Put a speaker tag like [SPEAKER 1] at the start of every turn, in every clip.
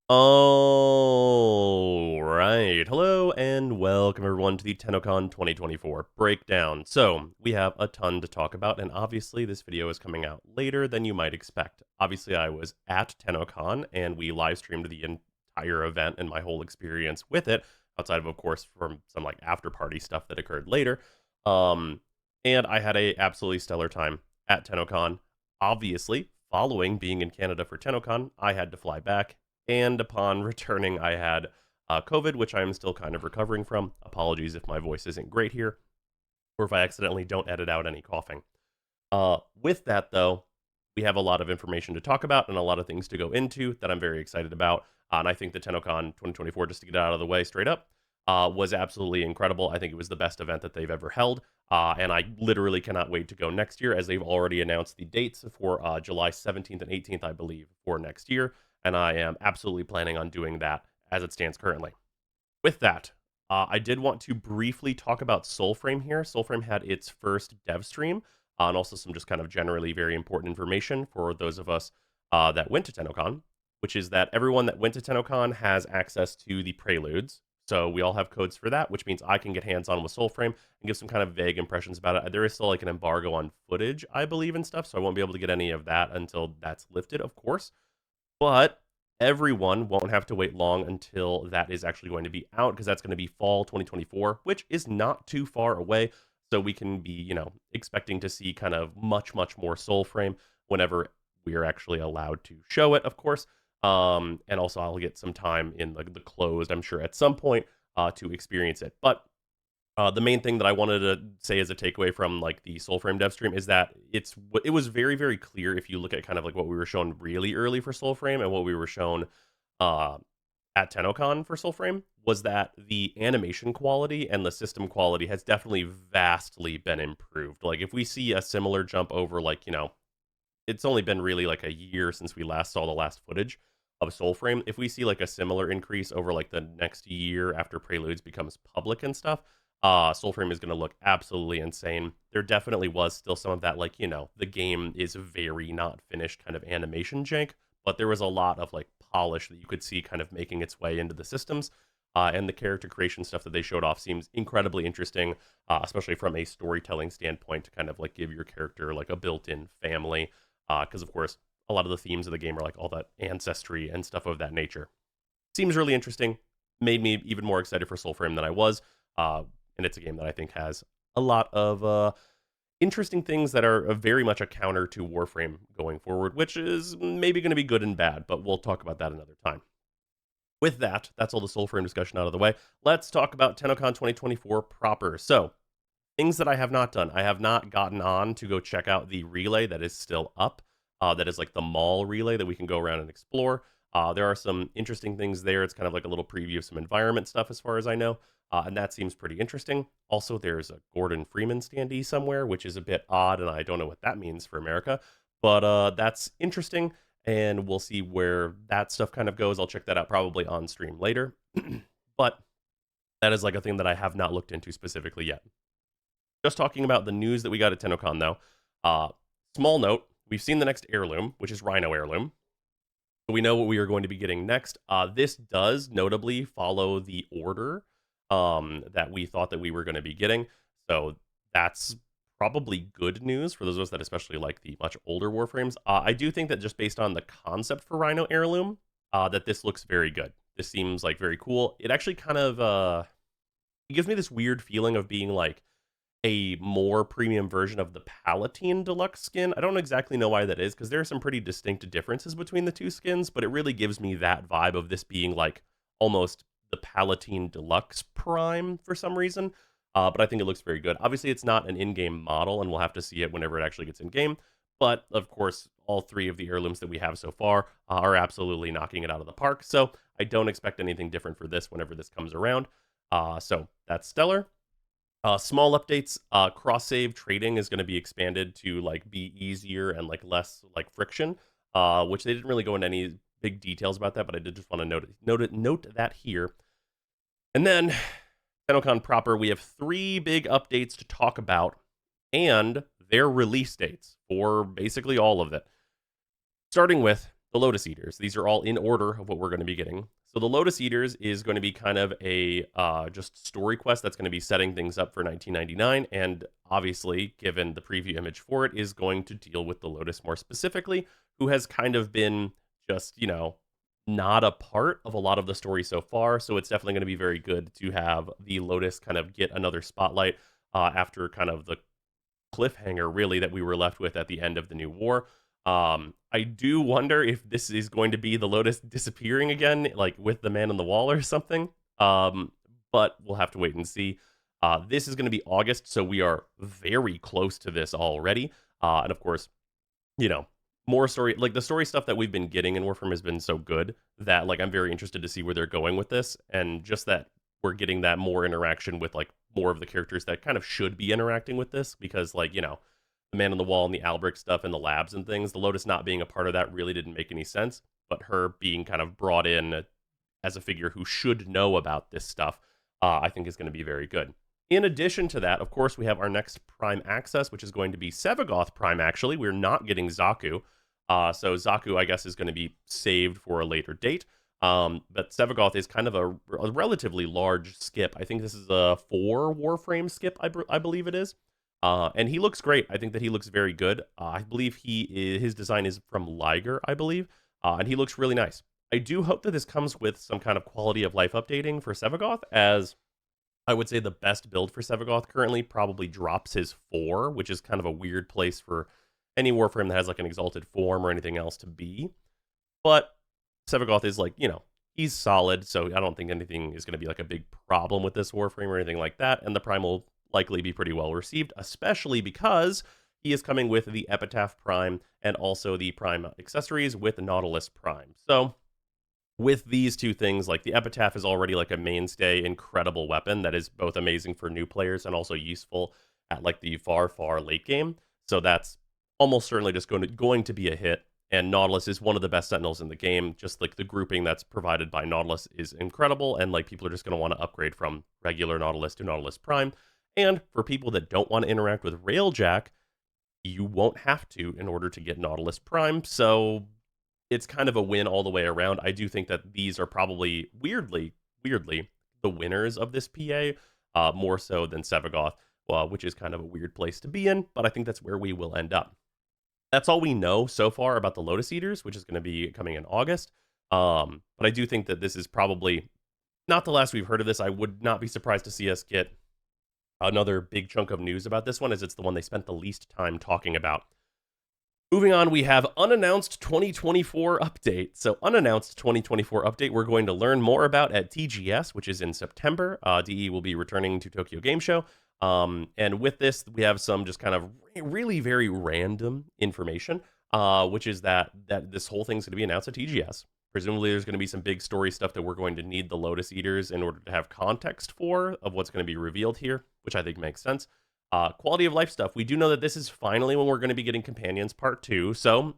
[SPEAKER 1] All right. Hello and welcome everyone to the Tennocon 2024 breakdown. So, we have a ton to talk about, and obviously this video is coming out later than you might expect. Obviously, I was at Tennocon and we live streamed the entire event and my whole experience with it, outside of course from some like after party stuff that occurred later. Um and I had a absolutely stellar time at Tennocon. Obviously, following being in Canada for Tennocon, I had to fly back, and upon returning, I had COVID, which I'm still kind of recovering from. Apologies if my voice isn't great here, or if I accidentally don't edit out any coughing. With that, though, we have a lot of information to talk about and a lot of things to go into that I'm very excited about. And I think the Tennocon 2024, just to get it out of the way straight up, was absolutely incredible. I think it was the best event that they've ever held. And I literally cannot wait to go next year, as they've already announced the dates for July 17th and 18th, I believe, for next year. And I am absolutely planning on doing that as it stands currently. With that, I did want to briefly talk about Soulframe here. Soulframe had its first dev stream, and also some just kind of generally very important information for those of us that went to Tennocon, which is that everyone that went to Tennocon has access to the Preludes. So we all have codes for that, which means I can get hands-on with Soulframe and give some kind of vague impressions about it. There is still like an embargo on footage, I believe, and stuff, so I won't be able to get any of that until that's lifted, of course. But everyone won't have to wait long until that is actually going to be out, because that's going to be fall 2024, which is not too far away. So we can be, expecting to see kind of much, much more Soulframe whenever we are actually allowed to show it, of course. And also I'll get some time in the closed, I'm sure, at some point to experience it. But the main thing that I wanted to say as a takeaway from like the Soulframe dev stream is that it was very, very clear if you look at kind of like what we were shown really early for Soulframe and what we were shown uh, at Tennocon for Soulframe, was that the animation quality and the system quality has definitely vastly been improved. Like if we see a similar jump over like, it's only been really like a year since we last saw the last footage of Soulframe. If we see like a similar increase over like the next year after Preludes becomes public and stuff, Soulframe is going to look absolutely insane. There definitely was still some of that, like, the game is very not finished kind of animation jank, but there was a lot of like polish that you could see kind of making its way into the systems. And the character creation stuff that they showed off seems incredibly interesting, especially from a storytelling standpoint, to kind of like give your character like a built-in family. Because, of course, a lot of the themes of the game are like all that ancestry and stuff of that nature. Seems really interesting. Made me even more excited for Soulframe than I was. And it's a game that I think has a lot of interesting things that are very much a counter to Warframe going forward, which is maybe going to be good and bad, but we'll talk about that another time. With that, that's all the Soulframe discussion out of the way. Let's talk about Tennocon 2024 proper. So, things that I have not done. I have not gotten on to go check out the relay that is still up. That is like the mall relay that we can go around and explore. There are some interesting things there. It's kind of like a little preview of some environment stuff as far as I know. And that seems pretty interesting. Also, there's a Gordon Freeman standee somewhere, which is a bit odd, and I don't know what that means for America. But that's interesting, and we'll see where that stuff kind of goes. I'll check that out probably on stream later. But that is like a thing that I have not looked into specifically yet. Just talking about the news that we got at Tennocon, though. Small note, we've seen the next heirloom, which is Rhino Heirloom. So we know what we are going to be getting next. This does notably follow the order that we thought that we were going to be getting. So that's probably good news for those of us that especially like the much older Warframes. I do think that just based on the concept for Rhino Heirloom, that this looks very good. This seems like very cool. It actually kind of it gives me this weird feeling of being like a more premium version of the Palatine Deluxe skin. I don't exactly know why that is, because there are some pretty distinct differences between the two skins, but it really gives me that vibe of this being like almost the Palatine Deluxe Prime for some reason. But I think it looks very good. Obviously, it's not an in-game model, and we'll have to see it whenever it actually gets in-game. But, of course, all three of the heirlooms that we have so far are absolutely knocking it out of the park. So I don't expect anything different for this whenever this comes around. So that's stellar. Small updates. Cross save trading is going to be expanded to like be easier and like less like friction, which they didn't really go into any big details about that, but I did just want to note that here. And then Tennocon proper, we have 3 big updates to talk about and their release dates for basically all of it. Starting with the Lotus Eaters. These are all in order of what we're going to be getting. So the Lotus Eaters is going to be kind of a just story quest that's going to be setting things up for 1999, and obviously, given the preview image for it, is going to deal with the Lotus more specifically, who has kind of been just, not a part of a lot of the story so far. So it's definitely going to be very good to have the Lotus kind of get another spotlight after kind of the cliffhanger, really, that we were left with at the end of the New War. I do wonder if this is going to be the Lotus disappearing again, like with the man on the wall or something. But we'll have to wait and see. This is going to be August, so we are very close to this already. And of course, you know, more story, like the story stuff that we've been getting in Warframe has been so good that like I'm very interested to see where they're going with this, and just that we're getting that more interaction with like more of the characters that kind of should be interacting with this, because like, the man on the wall and the Albrecht stuff and the labs and things, the Lotus not being a part of that really didn't make any sense, but her being kind of brought in as a figure who should know about this stuff, I think is going to be very good. In addition to that, of course, we have our next Prime access, which is going to be Sevagoth Prime, actually. We're not getting Zaku. So Zaku, I guess, is going to be saved for a later date. But Sevagoth is kind of a relatively large skip. I think this is a 4 Warframe skip, I believe it is. And he looks great. I think that he looks very good. I believe his design is from Liger, I believe. And he looks really nice. I do hope that this comes with some kind of quality of life updating for Sevagoth, as I would say the best build for Sevagoth currently probably drops his 4, which is kind of a weird place for any Warframe that has like an exalted form or anything else to be. But Sevagoth is like, he's solid, so I don't think anything is going to be like a big problem with this Warframe or anything like that, and the Prime will likely be pretty well received, especially because he is coming with the Epitaph Prime and also the Prime accessories with Nautilus Prime. So with these two things, like the Epitaph is already like a mainstay, incredible weapon that is both amazing for new players and also useful at like the far, far late game. So that's almost certainly just going to be a hit. And Nautilus is one of the best Sentinels in the game. Just like the grouping that's provided by Nautilus is incredible, and like people are just going to want to upgrade from regular Nautilus to Nautilus Prime. And for people that don't want to interact with Railjack, you won't have to in order to get Nautilus Prime. So it's kind of a win all the way around. I do think that these are probably weirdly the winners of this PA, more so than Sevagoth, which is kind of a weird place to be in, but I think that's where we will end up. That's all we know so far about the Lotus Eaters, which is going to be coming in August. But I do think that this is probably not the last we've heard of this. I would not be surprised to see us get another big chunk of news about this one, as it's the one they spent the least time talking about. Moving on, we have unannounced 2024 update. So unannounced 2024 update we're going to learn more about at TGS, which is in September. DE will be returning to Tokyo Game Show. And with this, we have some just kind of really very random information, which is that this whole thing's going to be announced at TGS. Presumably, there's going to be some big story stuff that we're going to need the Lotus Eaters in order to have context for, of what's going to be revealed here, which I think makes sense. Quality of life stuff. We do know that this is finally when we're going to be getting Companions Part 2, so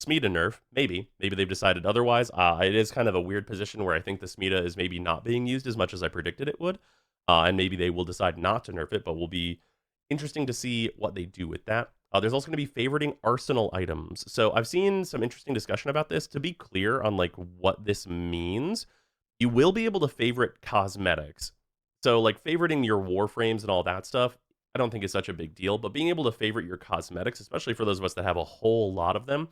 [SPEAKER 1] Smita nerf, maybe they've decided otherwise. It is kind of a weird position where I think the Smita is maybe not being used as much as I predicted it would. And maybe they will decide not to nerf it, but will be interesting to see what they do with that. There's also going to be favoriting arsenal items. So I've seen some interesting discussion about this. To be clear on like what this means, you will be able to favorite cosmetics. So like favoriting your Warframes and all that stuff, I don't think is such a big deal, but being able to favorite your cosmetics, especially for those of us that have a whole lot of them,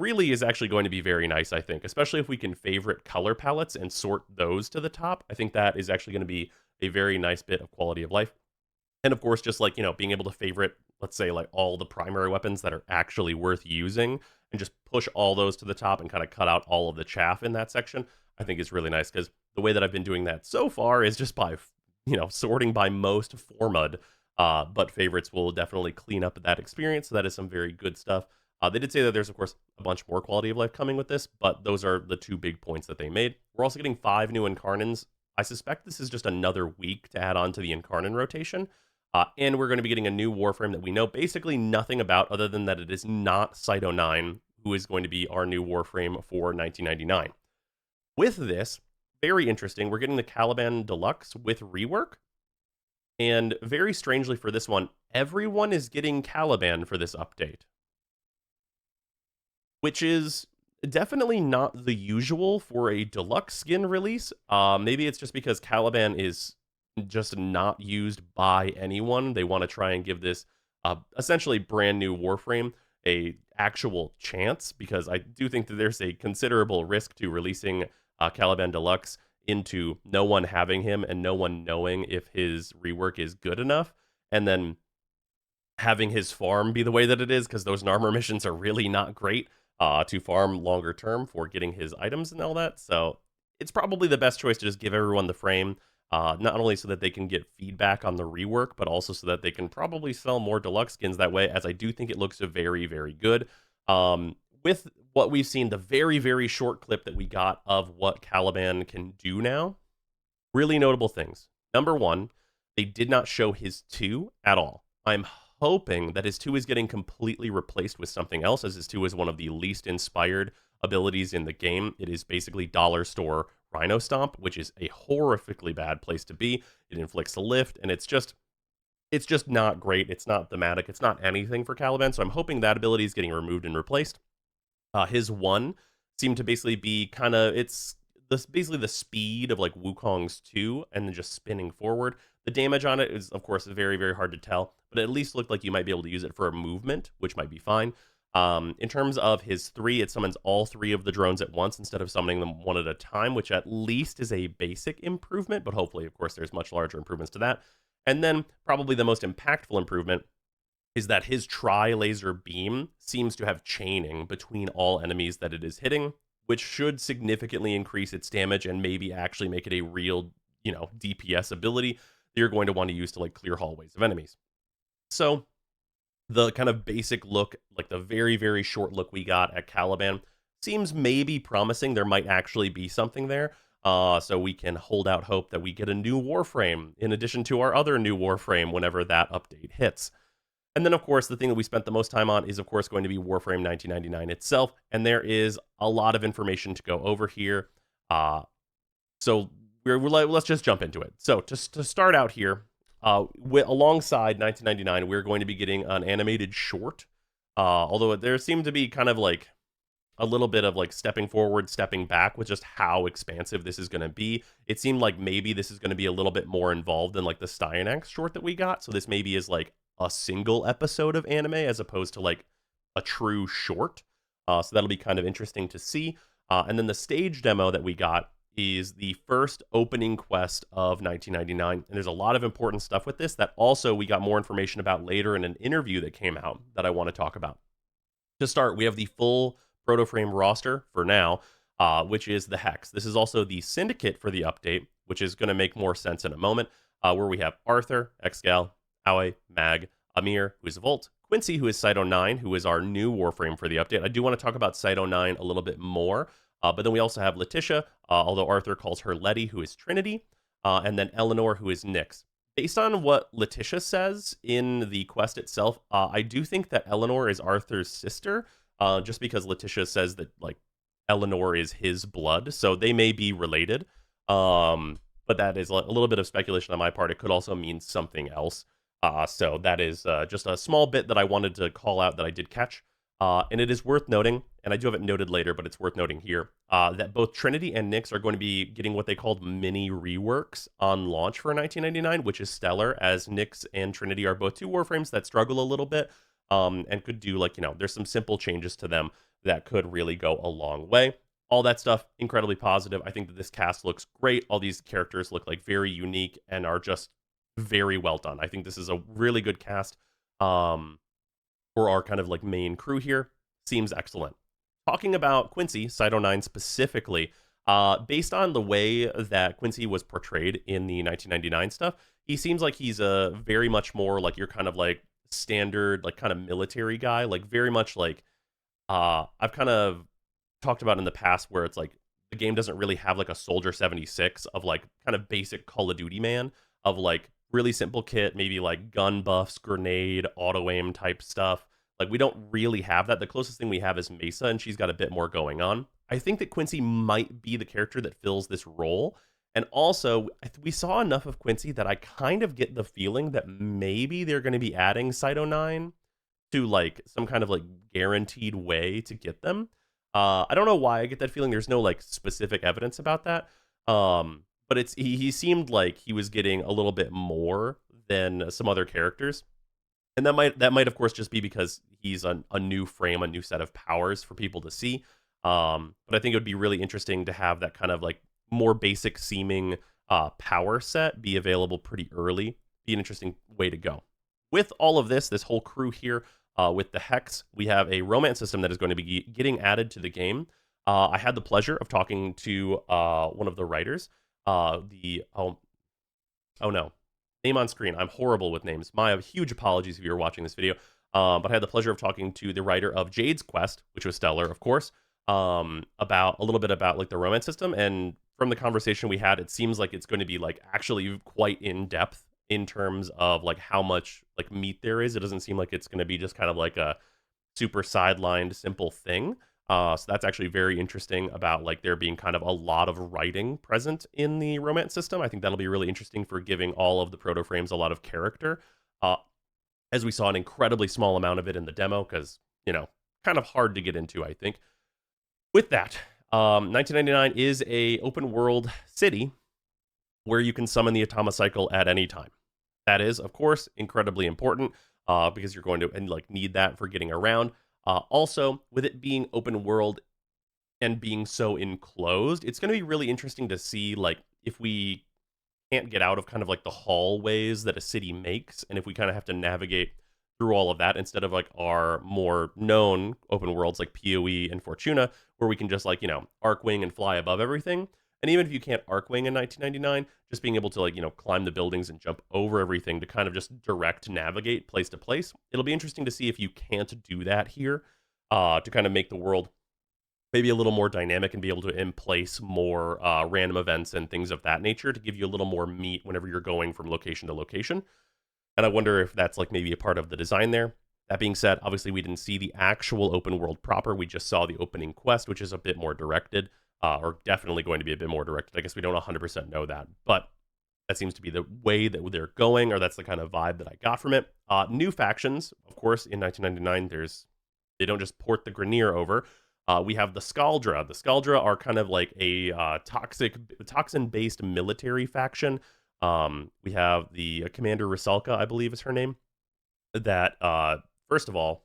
[SPEAKER 1] really is actually going to be very nice, I think, especially if we can favorite color palettes and sort those to the top. I think that is actually going to be a very nice bit of quality of life. And of course, just like, being able to favorite, let's say, like all the primary weapons that are actually worth using and just push all those to the top and kind of cut out all of the chaff in that section, I think is really nice, because the way that I've been doing that so far is just by, sorting by most formud. But favorites will definitely clean up that experience. So that is some very good stuff. They did say that there's, of course, a bunch more quality of life coming with this, but those are the two big points that they made. We're also getting 5 new Incarnans. I suspect this is just another week to add on to the Incarnan rotation. And we're going to be getting a new Warframe that we know basically nothing about, other than that it is not Cyto 9, who is going to be our new Warframe for 1999. With this, very interesting, we're getting the Caliban Deluxe with rework. And very strangely for this one, everyone is getting Caliban for this update, which is Definitely not the usual for a deluxe skin release. Maybe it's just because Caliban is just not used by anyone. They want to try and give this essentially brand new Warframe a actual chance, because I do think that there's a considerable risk to releasing Caliban Deluxe into no one having him and no one knowing if his rework is good enough, and then having his farm be the way that it is, because those Narmer missions are really not great to farm longer term for getting his items and all that. So it's probably the best choice to just give everyone the frame, not only so that they can get feedback on the rework, but also so that they can probably sell more deluxe skins that way, as I do think it looks very, very good. With what we've seen, the very, very short clip that we got of what Caliban can do now, really notable things. Number one, they did not show his 2 at all. I'm hoping that his 2 is getting completely replaced with something else, as his 2 is one of the least inspired abilities in the game. It is basically dollar store Rhino Stomp, which is a horrifically bad place to be. It inflicts a lift, and it's just not great. It's not thematic. It's not anything for Caliban, so I'm hoping that ability is getting removed and replaced. His 1 seemed to basically be kind of, it's basically the speed of like Wukong's 2 and then just spinning forward. The damage on it is, of course, very, very hard to tell, but it at least looked like you might be able to use it for a movement, which might be fine. In terms of his 3, it summons all 3 of the drones at once instead of summoning them one at a time, which at least is a basic improvement, but hopefully, of course, there's much larger improvements to that. And then probably the most impactful improvement is that his tri-laser beam seems to have chaining between all enemies that it is hitting, which should significantly increase its damage and maybe actually make it a real, DPS ability that you're going to want to use to like clear hallways of enemies. So the kind of basic look, like the very, very short look we got at Caliban, seems maybe promising. There might actually be something there. So we can hold out hope that we get a new Warframe in addition to our other new Warframe whenever that update hits. And then, of course, the thing that we spent the most time on is, of course, going to be Warframe 1999 itself. And there is a lot of information to go over here. So let's just jump into it. So just to start out here, alongside 1999, we're going to be getting an animated short. Although there seemed to be kind of like a little bit of like stepping forward, stepping back with just how expansive this is going to be. It seemed like maybe this is going to be a little bit more involved than like the Styanax short that we got. So this maybe is like a single episode of anime as opposed to like a true short. So that'll be kind of interesting to see. And then the stage demo that we got is the first opening quest of 1999. And there's a lot of important stuff with this that also we got more information about later in an interview that came out that I want to talk about. To start, we have the full Protoframe roster for now, which is the Hex. This is also the Syndicate for the update, which is going to make more sense in a moment, where we have Arthur, Exgal, Aoi, Mag, Amir, who is Volt, Quincy, who is Cyto 9, who is our new Warframe for the update. I do want to talk about Cyto 9 a little bit more, but then we also have Letitia, although Arthur calls her Letty, who is Trinity, and then Eleanor, who is Nyx. Based on what Letitia says in the quest itself, I do think that Eleanor is Arthur's sister, just because Letitia says that like Eleanor is his blood, so they may be related. But that is a little bit of speculation on my part. It could also mean something else. So that is just a small bit that I wanted to call out that I did catch. And it is worth noting, and I do have it noted later, but it's worth noting here, that both Trinity and Nyx are going to be getting what they called mini reworks on launch for 1999, which is stellar, as Nyx and Trinity are both 2 Warframes that struggle a little bit, and could do like, there's some simple changes to them that could really go a long way. All that stuff, incredibly positive. I think that this cast looks great. All these characters look like very unique and are just very well done. I think this is a really good cast for our kind of like main crew here. Seems excellent. Talking about Quincy, Cyto 9 specifically, based on the way that Quincy was portrayed in the 1999 stuff, he seems like he's a very much more like your kind of like standard, like kind of military guy, like very much like I've kind of talked about in the past where it's like the game doesn't really have like a Soldier 76 of like kind of basic Call of Duty man of like really simple kit, maybe like gun buffs, grenade, auto aim type stuff. Like we don't really have that. The closest thing we have is Mesa, and she's got a bit more going on. I think that Quincy might be the character that fills this role. And also, we saw enough of Quincy that I kind of get the feeling that maybe they're going to be adding Cyto 9 to like some kind of like guaranteed way to get them. I don't know why I get that feeling. There's no like specific evidence about that. But he seemed like he was getting a little bit more than some other characters. And that might of course just be because he's a new frame, a new set of powers for people to see. But I think it would be really interesting to have that kind of like more basic seeming power set be available pretty early. Be an interesting way to go. With all of this whole crew here, with the Hex, we have a romance system that is going to be getting added to the game. I had the pleasure of talking to one of the writers. Oh no, name on screen. I'm horrible with names. My huge apologies if you're watching this video. But I had the pleasure of talking to the writer of Jade's Quest, which was stellar, of course, about a little bit about like the romance system. And from the conversation we had, it seems like it's going to be like actually quite in depth in terms of like how much like meat there is. It doesn't seem like it's going to be just kind of like a super sidelined simple thing. So that's actually very interesting about like there being kind of a lot of writing present in the romance system. I think that'll be really interesting for giving all of the proto frames a lot of character. Uh, as we saw an incredibly small amount of it in the demo, because kind of hard to get into, I think. With that, 1999 is a open world city where you can summon the Atama cycle at any time. That is, of course, incredibly important because you're going to like need that for getting around. Also, with it being open world and being so enclosed, it's going to be really interesting to see like if we can't get out of kind of like the hallways that a city makes, and if we kind of have to navigate through all of that instead of like our more known open worlds like PoE and Fortuna, where we can just like arc wing and fly above everything. And even if you can't arc wing in 1999, just being able to like climb the buildings and jump over everything to kind of just direct navigate place to place. It'll be interesting to see if you can't do that here, to kind of make the world maybe a little more dynamic and be able to in place more random events and things of that nature to give you a little more meat whenever you're going from location to location. And I wonder if that's like maybe a part of the design there. That being said, obviously we didn't see the actual open world proper. We just saw the opening quest, which is a bit more directed, or definitely going to be a bit more directed. I guess we don't 100% know that, but that seems to be the way that they're going, or that's the kind of vibe that I got from it. New factions, of course, in 1999, they don't just port the Grineer over. We have the Scaldra. The Scaldra are kind of like a toxin-based military faction. We have the Commander Rusalka, I believe is her name. That, first of all,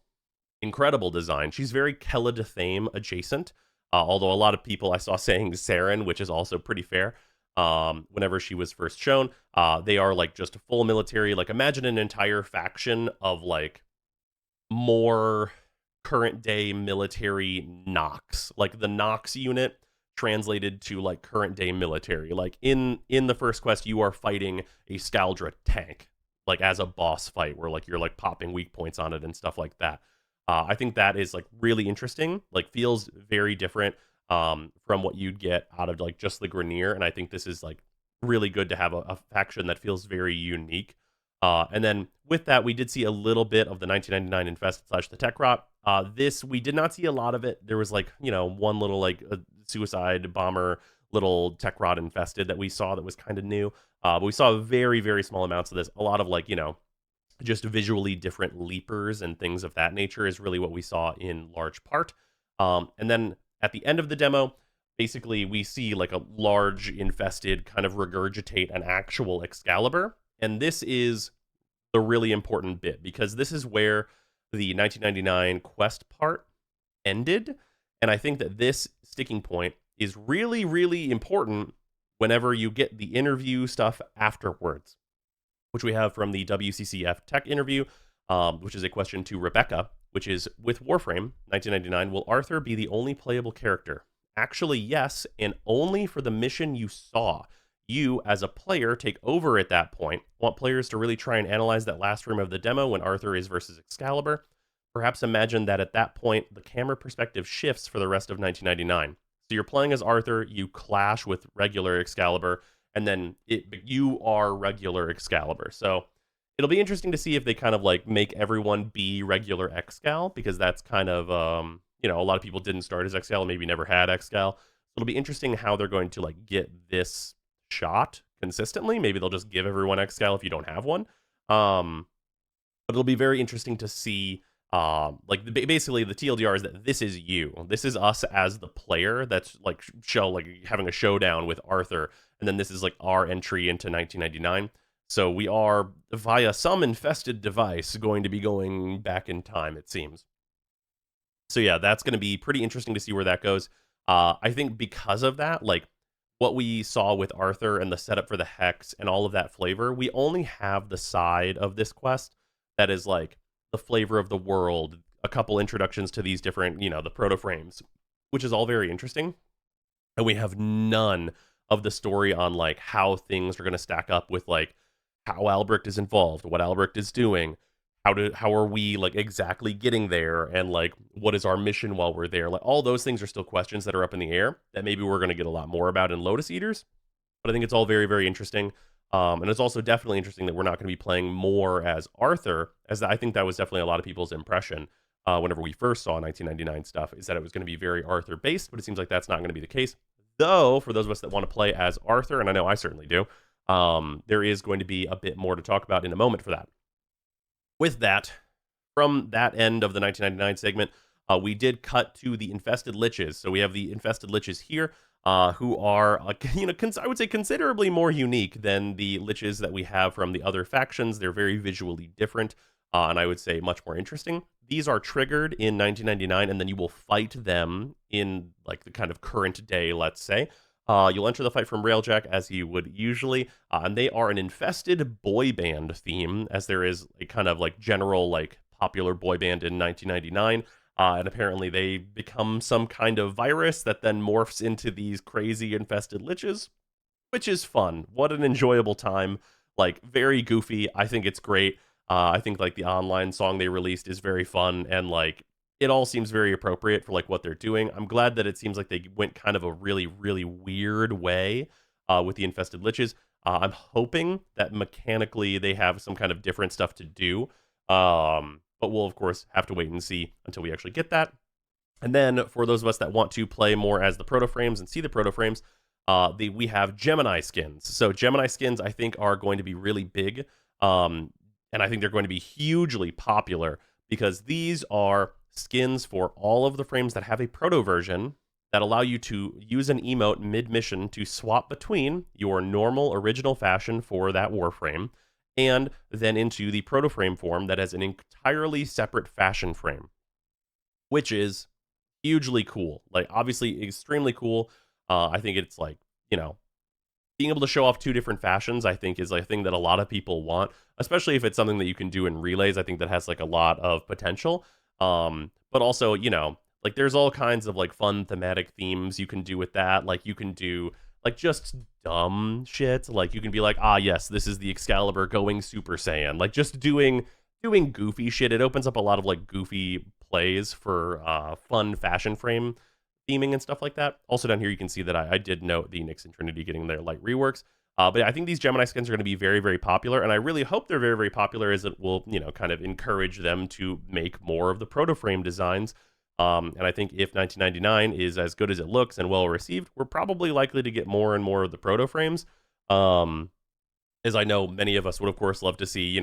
[SPEAKER 1] incredible design. She's very Kela adjacent, although a lot of people I saw saying Saren, which is also pretty fair. Whenever she was first shown, they are like just a full military. Like imagine an entire faction of like more current day military Nox, like the Nox unit translated to like current day military. Like in the first quest, you are fighting a Scaldra tank, like as a boss fight, where like you're like popping weak points on it and stuff like that. I think that is like really interesting. Like feels very different from what you'd get out of like just the Grineer, and I think this is like really good to have a faction that feels very unique. And then with that, we did see a little bit of the 1999 Infested / the Tech Rot. This, we did not see a lot of it. There was like, one little like a suicide bomber little Tech Rot infested that we saw that was kind of new. But we saw very, very small amounts of this. A lot of like, just visually different leapers and things of that nature is really what we saw in large part. And then at the end of the demo, basically we see like a large infested kind of regurgitate an actual Excalibur. And this is the really important bit, because this is where the 1999 quest part ended. And I think that this sticking point is really, really important whenever you get the interview stuff afterwards, which we have from the WCCF tech interview, which is a question to Rebecca, which is, with Warframe 1999, will Arthur be the only playable character? Actually, yes, and only for the mission you saw. You, as a player, take over at that point. Want players to really try and analyze that last room of the demo when Arthur is versus Excalibur? Perhaps imagine that at that point, the camera perspective shifts for the rest of 1999. So you're playing as Arthur, you clash with regular Excalibur, and then you are regular Excalibur. So it'll be interesting to see if they kind of like make everyone be regular Excal, because that's kind of, a lot of people didn't start as Excal, maybe never had Excal. It'll be interesting how they're going to like get this shot consistently. Maybe they'll just give everyone Excal if you don't have one. But it'll be very interesting to see Like basically the TLDR is that this is you. This is us as the player that's like having a showdown with Arthur, and then this is like our entry into 1999. So we are via some infested device going to be going back in time, it seems. So yeah, that's going to be pretty interesting to see where that goes. I think because of that, like what we saw with Arthur and the setup for the hex and all of that flavor, we only have the side of this quest that is like the flavor of the world, a couple introductions to these different, the proto frames, which is all very interesting. And we have none of the story on like how things are going to stack up with like how Albrecht is involved, what Albrecht is doing, how are we like exactly getting there, and like what is our mission while we're there. Like all those things are still questions that are up in the air that maybe we're going to get a lot more about in Lotus Eaters. But I think it's all very, very interesting. And it's also definitely interesting that we're not going to be playing more as Arthur, as I think that was definitely a lot of people's impression whenever we first saw 1999 stuff, is that it was going to be very Arthur based, but it seems like that's not going to be the case. Though, for those of us that want to play as Arthur, and I know I certainly do, there is going to be a bit more to talk about in a moment for that. With that, from that end of the 1999 segment, we did cut to the infested liches. So we have the infested liches here, who are, I would say considerably more unique than the liches that we have from the other factions. They're very visually different, and I would say much more interesting. These are triggered in 1999, and then you will fight them in like the kind of current day, let's say. You'll enter the fight from Railjack as you would usually, and they are an infested boy band theme, as there is a kind of like general like popular boy band in 1999, and apparently they become some kind of virus that then morphs into these crazy infested liches, which is fun. What an enjoyable time. Like, very goofy. I think it's great. I think like the online song they released is very fun, and like it all seems very appropriate for like what they're doing. I'm glad that it seems like they went kind of a really, really weird way with the infested liches. I'm hoping that mechanically they have some kind of different stuff to do. But we'll of course have to wait and see until we actually get that. And then for those of us that want to play more as the proto frames and see the proto frames, we have Gemini skins. So Gemini skins I think are going to be really big. And I think they're going to be hugely popular because these are skins for all of the frames that have a proto version that allow you to use an emote mid-mission to swap between your normal original fashion for that Warframe and then into the proto frame form that has an entirely separate fashion frame, which is hugely cool. Like, obviously extremely cool. I think it's like, being able to show off two different fashions, I think, is a thing that a lot of people want, especially if it's something that you can do in relays. I think that has like a lot of potential. But also, like there's all kinds of like fun thematic themes you can do with that. Like you can do like just dumb shit. Like you can be like, yes, this is the Excalibur going Super Saiyan. Like just doing goofy shit. It opens up a lot of like goofy plays for fun fashion frame theming and stuff like that. Also down here you can see that I did note the Nyx and Trinity getting their light reworks. But I think these Gemini skins are going to be very, very popular, and I really hope they're very, very popular, as it will, kind of encourage them to make more of the proto frame designs. And I think if 1999 is as good as it looks and well received, we're probably likely to get more and more of the proto frames. As I know many of us would, of course, love to see,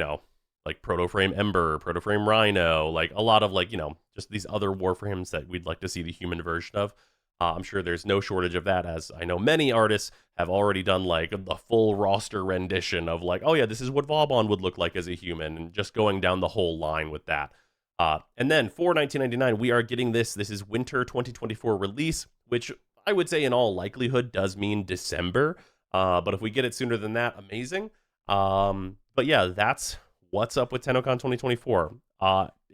[SPEAKER 1] like proto frame Ember, proto frame Rhino, like a lot of like, just these other Warframes that we'd like to see the human version of. I'm sure there's no shortage of that, as I know many artists have already done like the full roster rendition of like, oh yeah, this is what Vauban would look like as a human, and just going down the whole line with that. And then for 1999, we are getting this. This is Winter 2024 release, which I would say in all likelihood does mean December. But if we get it sooner than that, amazing. But yeah, that's what's up with Tennocon 2024.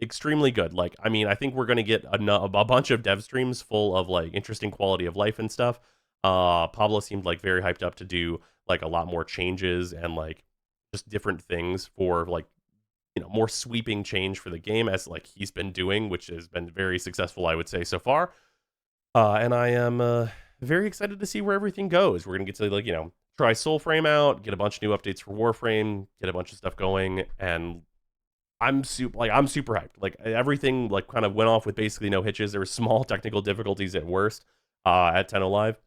[SPEAKER 1] Extremely good. Like, I mean, I think we're going to get a bunch of dev streams full of like interesting quality of life and stuff. Pablo seemed like very hyped up to do like a lot more changes and like just different things for like, more sweeping change for the game, as like he's been doing, which has been very successful, I would say, so far. And I am very excited to see where everything goes. We're going to get to like, try Soulframe out, get a bunch of new updates for Warframe, get a bunch of stuff going, and I'm super hyped. Like everything like kind of went off with basically no hitches. There were small technical difficulties at worst at Tenno Live,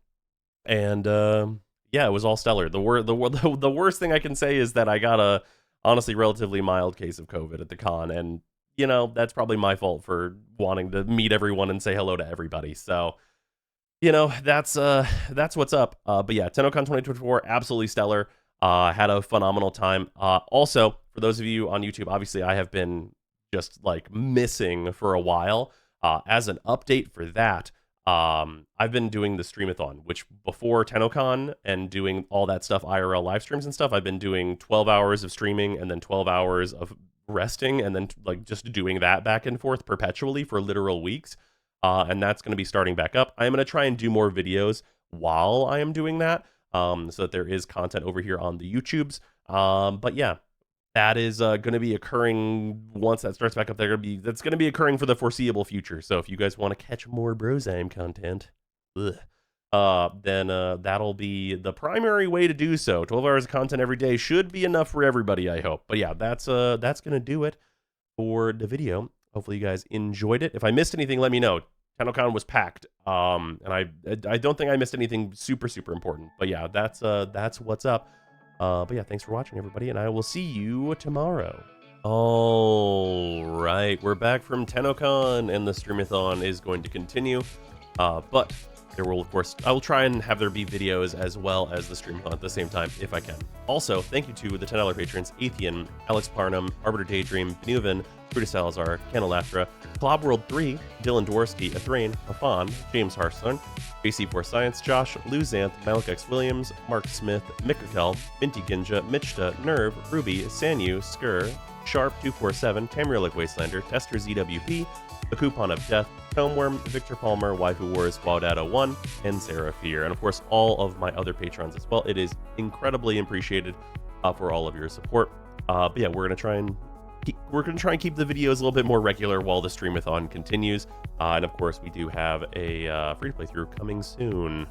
[SPEAKER 1] and yeah, it was all stellar. The worst thing I can say is that I got a honestly relatively mild case of COVID at the con, and you know, that's probably my fault for wanting to meet everyone and say hello to everybody. So, you know, that's what's up. But yeah, Tennocon 2024, absolutely stellar. Had a phenomenal time. Also, for those of you on YouTube, obviously I have been just like missing for a while. As an update for that, I've been doing the Streamathon, which before Tennocon and doing all that stuff, IRL live streams and stuff, I've been doing 12 hours of streaming and then 12 hours of resting and then like just doing that back and forth perpetually for literal weeks. And that's going to be starting back up. I'm going to try and do more videos while I am doing that, so that there is content over here on the YouTubes. But yeah, that is going to be occurring once that starts back up. That's going to be occurring for the foreseeable future. So if you guys want to catch more Brozime content, then that'll be the primary way to do so. 12 hours of content every day should be enough for everybody, I hope. But yeah, that's going to do it for the video. Hopefully you guys enjoyed it. If I missed anything, let me know. Tennocon was packed, and I don't think I missed anything super important. But yeah, that's what's up. But yeah, thanks for watching, everybody, and I will see you tomorrow. All right, we're back from Tennocon, and the Streamathon is going to continue. But there will, of course, I will try and have there be videos as well as the Streamathon at the same time, if I can. Also, thank you to the $10 patrons, Athean, Alex Parnham, Arbiter Daydream, Benuven, Brutus Salazar, Canalatra, Clubworld 3, Dylan Dworsky, Athrain, Afan, James Hearthstone, JC4 Science, Josh, Luzanth, Malik X Williams, Mark Smith, Mikakel, Minty Ginja, Mitchta, Nerve, Ruby, Sanyu, Skur, Sharp247, Tamrielic Wastelander, Tester ZWP, The Coupon of Death, Tomeworm, Victor Palmer, Waifu Wars, Wowdata1, and Sarah Fear. And of course, all of my other patrons as well. It is incredibly appreciated for all of your support. But yeah, we're gonna try and keep the videos a little bit more regular while the Streamathon continues. And of course, we do have a free-to-play through coming soon.